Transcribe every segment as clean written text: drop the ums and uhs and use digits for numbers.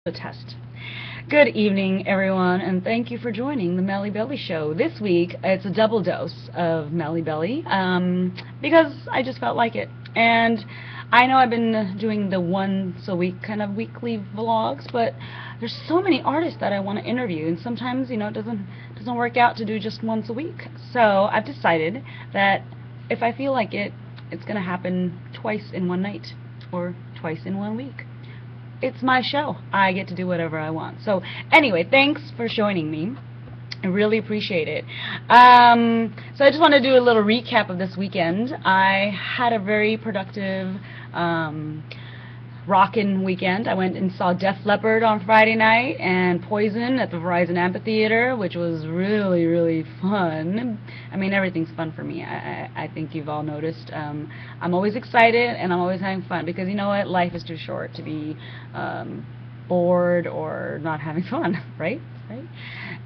The test. Good evening, everyone, and thank you for joining the Melly Belly Show. This week, it's a double dose of Melly Belly because I just felt like it. And I know I've been doing the once a week kind of weekly vlogs, but there's so many artists that I want to interview, and sometimes, it doesn't work out to do just once a week. So I've decided that if I feel like it, it's going to happen twice in one night or twice in one week. It's my show. I get to do whatever I want. So anyway, thanks for joining me. I really appreciate it. So I just want to do a little recap of this weekend. I had a very productive rockin' weekend. I went and saw Def Leppard on Friday night and Poison at the Verizon Amphitheater, which was really, really fun. I mean, everything's fun for me. I think you've all noticed. I'm always excited and I'm always having fun because you know what? Life is too short to be bored or not having fun, right?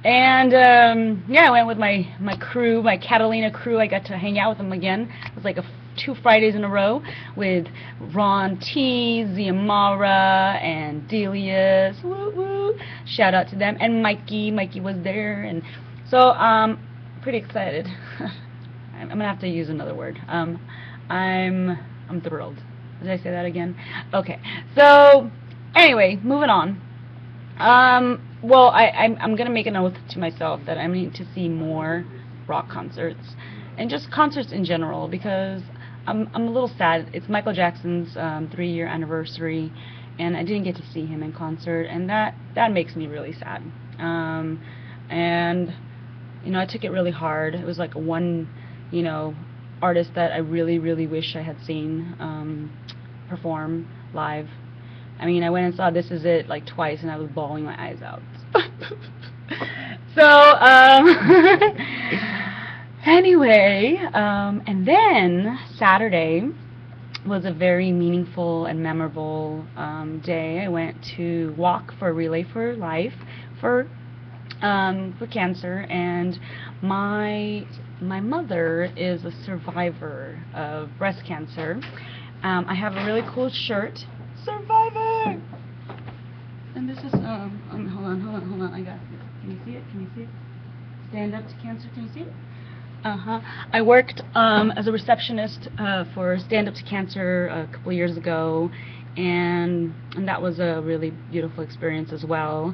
And yeah, I went with my crew, my Catalina crew. I got to hang out with them again. It was like 2 Fridays in a row with Ron T, Ziamara, and Delius. Woo woo! Shout out to them. And Mikey was there, and so pretty excited. I'm gonna have to use another word. I'm thrilled. Did I say that again? Okay. So anyway, moving on. Well, I'm gonna make an oath to myself that I need to see more rock concerts and just concerts in general because I'm a little sad. It's Michael Jackson's 3-year anniversary, and I didn't get to see him in concert, and that makes me really sad. And I took it really hard. It was like one artist that I really, really wish I had seen perform live. I mean, I went and saw This Is It like twice, and I was bawling my eyes out. So, anyway, and then Saturday was a very meaningful and memorable day. I went to walk for Relay for Life for cancer, and my mother is a survivor of breast cancer. I have a really cool shirt. Survivor! And this is, hold on, I got it. Can you see it? Stand Up to Cancer, can you see it? I worked as a receptionist for Stand Up to Cancer a couple years ago, and that was a really beautiful experience as well.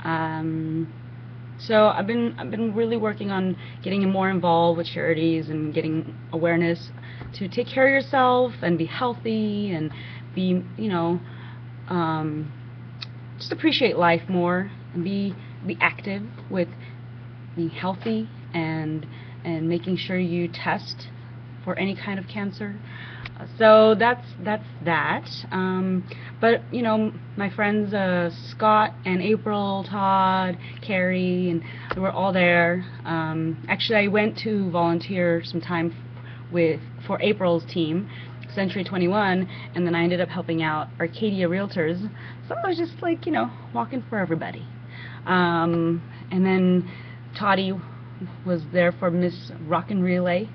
So I've been really working on getting more involved with charities and getting awareness to take care of yourself and be healthy and be, just appreciate life more and be active with being healthy and making sure you test for any kind of cancer. So that's that. But my friends Scott and April, Todd, Carrie, and they were all there. Actually, I went to volunteer some time for April's team, Century 21, and then I ended up helping out Arcadia Realtors. So I was just like, walking for everybody. And then Toddy was there for Miss Rockin' Relay.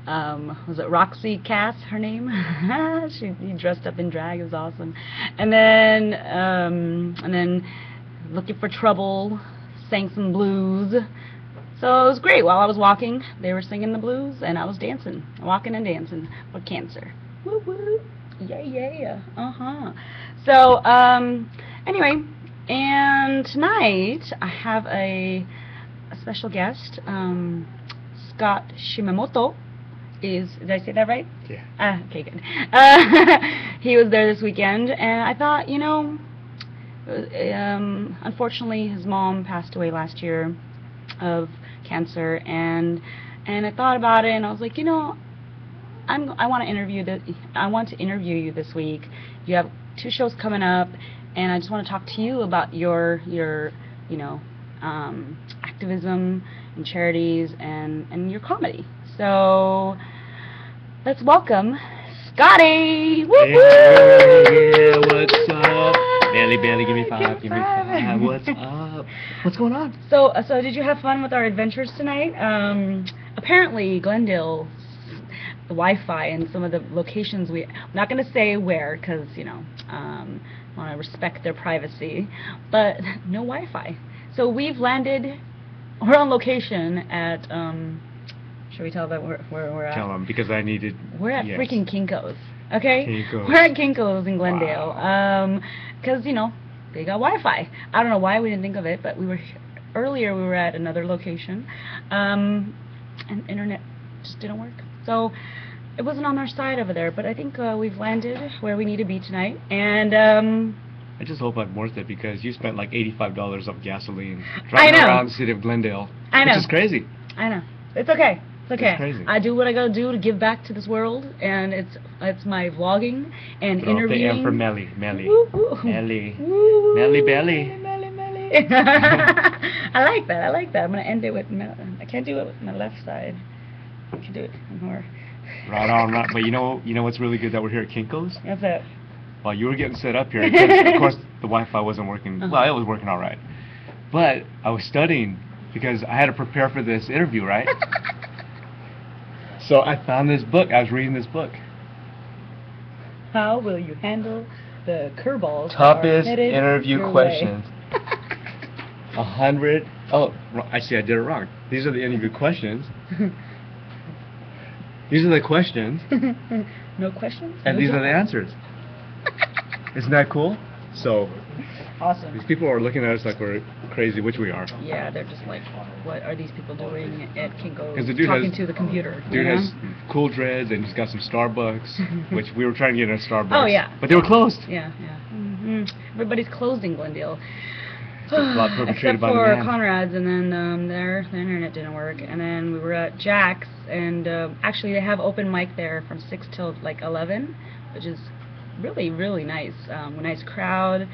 Was it Roxy Cass, her name? She dressed up in drag. It was awesome. And then Looking for Trouble sang some blues. So it was great. While I was walking, they were singing the blues, and I was dancing, walking and dancing for cancer. Woo woo, yeah. So anyway, and tonight I have a special guest. Scott Shimamoto did I say that right? Yeah. Okay, good. He was there this weekend, and I thought, unfortunately his mom passed away last year of cancer, and I thought about it, and I was like, I want to interview you this week. You have 2 shows coming up, and I just want to talk to you about your activism and charities and your comedy. So let's welcome Scotty. Woo woo! Yeah, what's up? Bailey, give me 5, give me 5. What's up? What's going on? So did you have fun with our adventures tonight? Apparently Glendale, the Wi-Fi and some of the locations I'm not going to say where, because want to respect their privacy, but no Wi-Fi. So we've landed. We're on location at. Should we tell them where we're at? Tell them, because I needed... We're at yes. freaking Kinko's, okay? Kinko's. We're at Kinko's in Glendale. Wow. Because, you know, they got Wi-Fi. I don't know why we didn't think of it, but earlier we were at another location, and internet just didn't work. So it wasn't on our side over there, but I think we've landed where we need to be tonight, and... I just hope I'm worth it, because you spent like $85 on gasoline I driving know. around the city of Glendale. I know. Which is crazy. I know. It's okay. It's okay. It's crazy. I do what I gotta do to give back to this world, and it's my vlogging and interviewing. And for Melly. Woo, woo. Melly. Woo, Melly Belly. Melly, Melly. I like that. I like that. I'm gonna end it with. I can't do it with my left side. I can do it more. Right on, right. But you know what's really good that we're here at Kinko's? That's it. While you were getting set up here, because of course the Wi-Fi wasn't working. Uh-huh. Well, it was working all right, but I was studying because I had to prepare for this interview, right? So I found this book. I was reading this book. How will you handle the curveballs? Toughest headed interview your questions. way? 100. Oh, actually, I did it wrong. These are the interview questions. These are the questions, No questions? and No these are the jobs? answers. Isn't that cool? So Awesome. these people are looking at us like we're crazy, which we are. Yeah, they're just like, what are these people doing at Kinko's? 'Cause the dude talking has- to the computer. Dude you know? has cool dreads, and he's got some Starbucks, which we were trying to get in a Starbucks. Oh, yeah. But they were closed. Yeah, yeah. Everybody's closed in Glendale. It's a lot perpetrated Except by the for man. Conrad's, and then their internet didn't work. And then we were at Jack's, and actually they have open mic there from 6 till like 11, which is really, really nice. Nice crowd.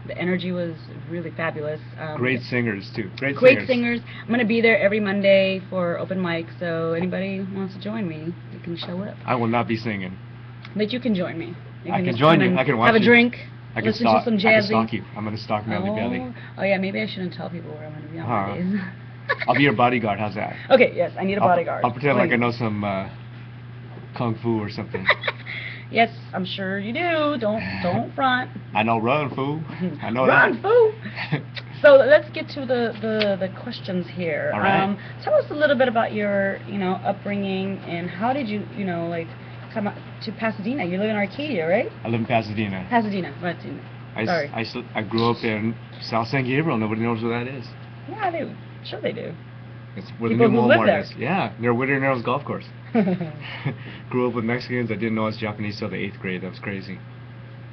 The energy was really fabulous. Great singers too. Great singers. I'm gonna be there every Monday for open mic, so anybody who wants to join me, you can show up. I will not be singing. But you can join me. You I can just join come you. and I can watch have a you. drink. I can Listen stalk. to some I can jazzy. stalk you. I'm gonna stalk Melly Belly. Oh yeah, maybe I shouldn't tell people where I'm gonna be on Mondays. I'll be your bodyguard. How's that? Okay, yes, I need a bodyguard. I'll pretend like I Please. know some kung fu or something. Yes, I'm sure you do. Don't front. I know run, fool. I know Run, that. fool. So let's get to the questions here. All right. Tell us a little bit about your upbringing, and how did you like come up to Pasadena? You live in Arcadia, right? I live in Pasadena. Pasadena. Sorry. I grew up in South San Gabriel. Nobody knows where that is. Yeah, they do. Sure they do. It's where People the new who live Walmart there. is. Yeah, near Whittier Narrows Golf Course. Grew up with Mexicans. I didn't know I was Japanese till the 8th grade. That was crazy.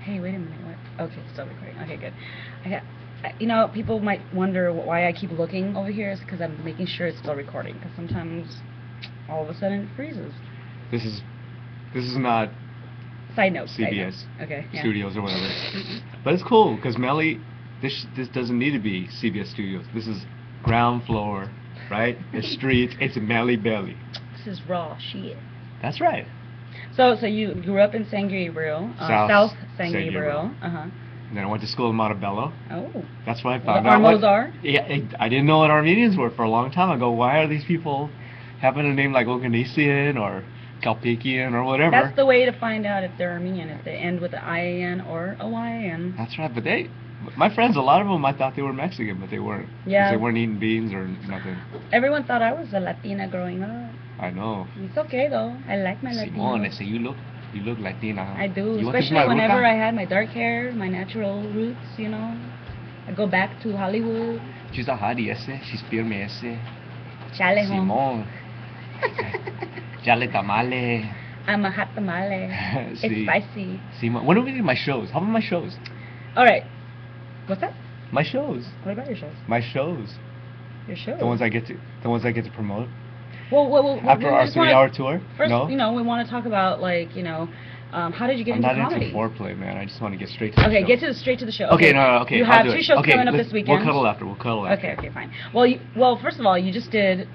Hey, wait a minute. What? Okay, still recording. Okay, good. People might wonder why I keep looking over here. Is because I'm making sure it's still recording. Because sometimes, all of a sudden, it freezes. This is not Side note. CBS Okay. Yeah. Studios or whatever. But it's cool because Melly, this doesn't need to be CBS Studios. This is ground floor, right? It's street. It's Melly Belly. This is raw shit. That's right. So you grew up in San Gabriel, South San Gabriel. And then I went to school in Montebello. Oh. That's why I What found out Armos are? Yeah, I didn't know what Armenians were for a long time. I go, why are these people having a name like Oganesian or Kalpikian or whatever? That's the way to find out if they're Armenian, if they end with an IAN or a YAN. That's right, but my friends, a lot of them, I thought they were Mexican, but they weren't. 'Cause Yeah. they weren't eating beans or nothing. Everyone thought I was a Latina growing up. I know. It's okay though. I like my Latina. Simone, they say you look Latina. Huh? I do, You want to especially smell whenever ruca? I had my dark hair, my natural roots, I go back to Hollywood. She's a hottie ese. She's firme ese. Chale home. Simone. Chale tamale. I'm a hot tamale. It's Sí. spicy. Simone. When are we doing my shows? How about my shows? Alright. What's that? My shows. What about your shows? My shows. Your shows? The ones I get to promote. Well, After we our just wanna- 3-hour tour? First, No? we want to talk about, how did you get I'm into not comedy? into foreplay, man. I just want to get straight to the Okay, show. straight to the show. Okay, no, okay. You I'll have do two it. shows Okay, coming up let's- this weekend. We'll cuddle after. Okay, fine. Well, first of all, you just did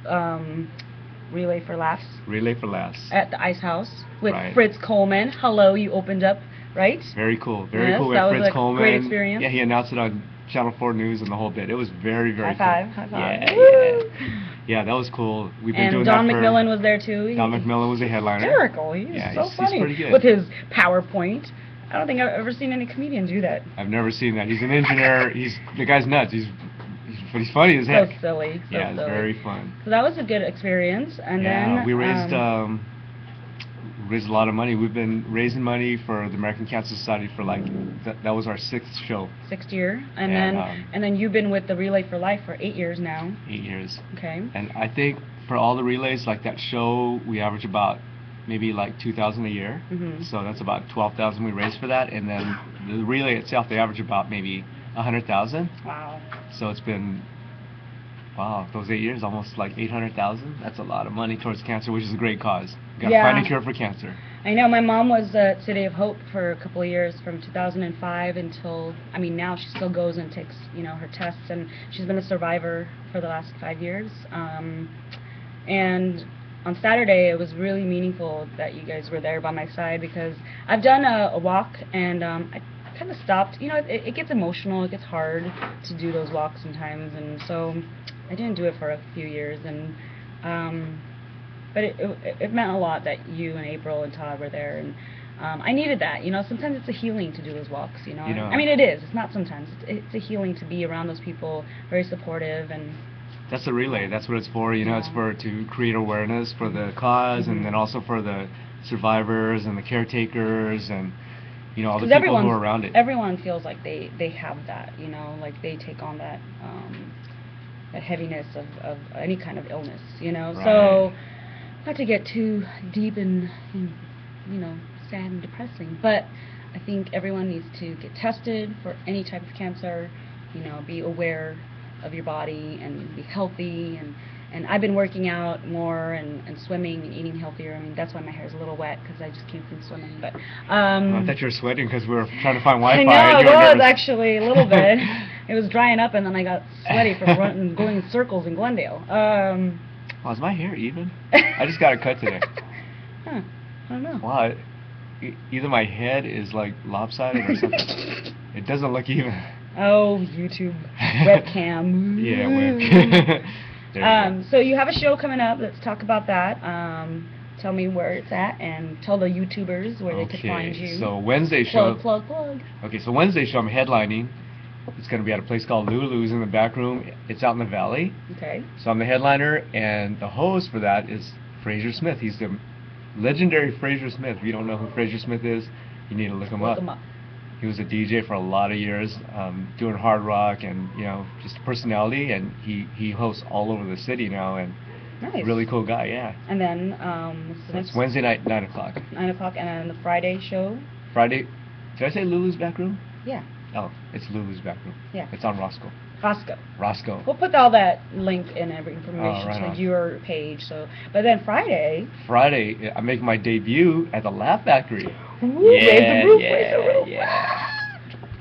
Relay for Laughs Relay for Laughs. at the Ice House with Right. Fritz Coleman. Hello, you opened up, right? Very cool. Very Yes, cool. We that had was Fritz a Coleman. great experience. Yeah, he announced it on Channel 4 News and the whole bit. It was very, very High cool. five, high five. Yeah, Woo! yeah, that was cool. We've been And doing Don that for... McMillan was there too. Don McMillan was a headliner. Hysterical. He was Yeah, so he's funny pretty good. with his PowerPoint. I don't think I've ever seen any comedian do that. I've never seen that. He's an engineer. The guy's nuts. But he's funny as heck. So silly. So yeah, it's silly. very fun. So that was a good experience, and Yeah, then we raised a lot of money. We've been raising money for the American Cancer Society for like that was our 6th show. 6th year, and And, then you've been with the Relay for Life for 8 years now. 8 years. Okay. And I think for all the relays, like that show, we average about maybe like 2,000 a year. Mhm. So that's about 12,000 we raised for that. And then the relay itself, they average about maybe 100,000. Wow. So it's been, wow, those 8 years, almost like 800,000. That's a lot of money towards cancer, which is a great cause. Got to Yeah. find a cure for cancer. I know my mom was at City of Hope for a couple of years, from 2005 until, I mean, now she still goes and takes, her tests, and she's been a survivor for the last 5 years. And on Saturday, it was really meaningful that you guys were there by my side, because I've done a walk, and I kind of stopped. It gets emotional, it gets hard to do those walks sometimes, and so I didn't do it for a few years, and but it meant a lot that you and April and Todd were there, and I needed that. Sometimes it's a healing to do those walks. I mean, it is. It's not sometimes. It's a healing to be around those people, very supportive, and that's a relay. That's what it's for. Yeah. It's to create awareness for the cause, Mm-hmm. and then also for the survivors and the caretakers, and all the 'cause people who are around it. Everyone feels like they have that. Like they take on that that heaviness of any kind of illness. So not to get too deep and sad and depressing, but I think everyone needs to get tested for any type of cancer. Be aware of your body and be healthy, and I've been working out more and swimming and eating healthier. I mean, that's why my hair is a little wet, because I just came from swimming. But I thought you were sweating because we were trying to find I Wi-Fi. know, and it you were was nervous. actually a little bit. It was drying up, and then I got sweaty from going in circles in Glendale. Wow, is my hair even? I just got a cut today. Huh, I don't know. Wow, either my head is like lopsided or something. It doesn't look even. Oh, YouTube webcam. Yeah, webcam. There you go. So you have a show coming up. Let's talk about that. Tell me where it's at, and tell the YouTubers where they can find you. So Wednesday show. Plug. Okay, so Wednesday show I'm headlining. It's going to be at a place called Lulu's in the back room. It's out in the valley. Okay. So I'm the headliner, and the host for that is Fraser Smith. He's the legendary Fraser Smith. If you don't know who Fraser Smith is, you need to look him up. He was a DJ for a lot of years, doing hard rock and just a personality, and he hosts all over the city now, and Nice. really cool guy, yeah. And then what's the So next? it's Wednesday night, 9 o'clock. 9 o'clock, and then the Friday show. Friday, did I say Lulu's back room? Yeah. Oh, it's Lulu's back room. Yeah. It's on Roscoe. Roscoe. We'll put all that link and every information right to on. your page. So, but then Friday. Friday, I'm making my debut at the Laugh Factory. Ooh, raise the roof. Yeah.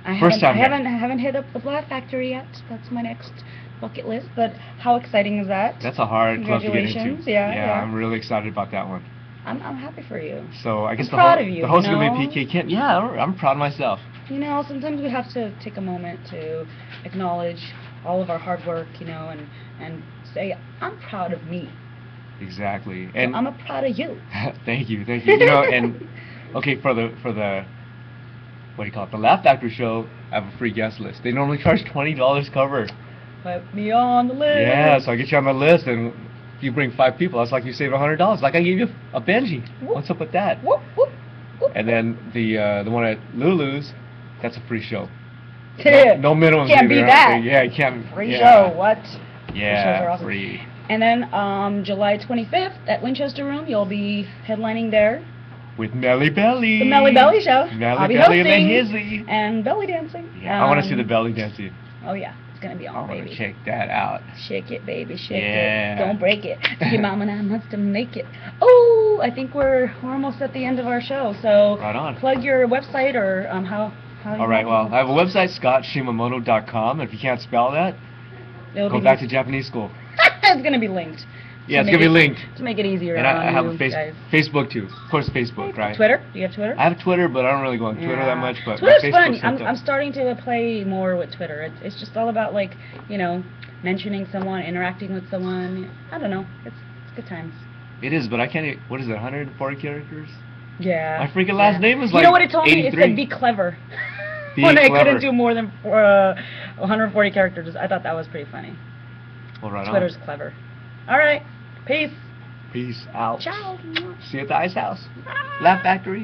I First time there. haven't hit up the Laugh Factory yet. That's my next bucket list. But how exciting is that? That's a hard club to get into. Congratulations. Yeah. I'm really excited about that one. I'm happy for you. So I guess I'm proud of you, the host is you going to know? be PK Kent. Yeah, I'm proud of myself. Sometimes we have to take a moment to acknowledge all of our hard work, and say, I'm proud of me. Exactly. And I'm proud of you. thank you. And okay, for the what do you call it? The Laugh Factory show, I have a free guest list. They normally charge $20 cover. Put me on the list. Yeah, so I get you on the list, and if you bring 5 people, that's like you save $100. Like I gave you a Benji. Whoop. What's up with that? Whoop, whoop, whoop. And then the one at Lulu's, that's a free show. Yeah. No minimums Can't either. beat that. Yeah, you can't. Free yeah. show. What? Yeah, Free shows are awesome. free. And then July 25th at Winchester Room, you'll be headlining there. With Melly Belly. The Melly Belly Show. Melly I'll be Belly and hosting. the Hizzy. And belly dancing. Yeah, I want to see the belly dancing. Oh yeah, it's gonna be I on, want baby. to check that out. Shake it, baby, shake Yeah. it. Don't break it. Your mama and I must make it. Oh, I think we're almost at the end of our show. So Right on. plug your website, or how you All right, want well, I have a website, scottshimamoto.com. If you can't spell that, It'll go be back to Japanese school. It's gonna be linked. Yeah, it's make going to be it- linked. To make it easier And on I have you a guys. Facebook, too. Of course, Facebook, right? Twitter? Do you have Twitter? I have Twitter, but I don't really go on Twitter that Yeah. much. But Twitter's my fun. Facebook's hooked up. I'm starting to play more with Twitter. It's just all about mentioning someone, interacting with someone. I don't know. It's good times. It is, but I can't. What is it? 140 characters? Yeah. My freaking last name is like You know what it told me? It 83. said be clever. Be when I clever. couldn't do more than 140 characters. I thought that was pretty funny. Well, right Twitter's on. clever. All right. Peace. Peace out. Ciao. See you at the Ice House. Laugh Factory.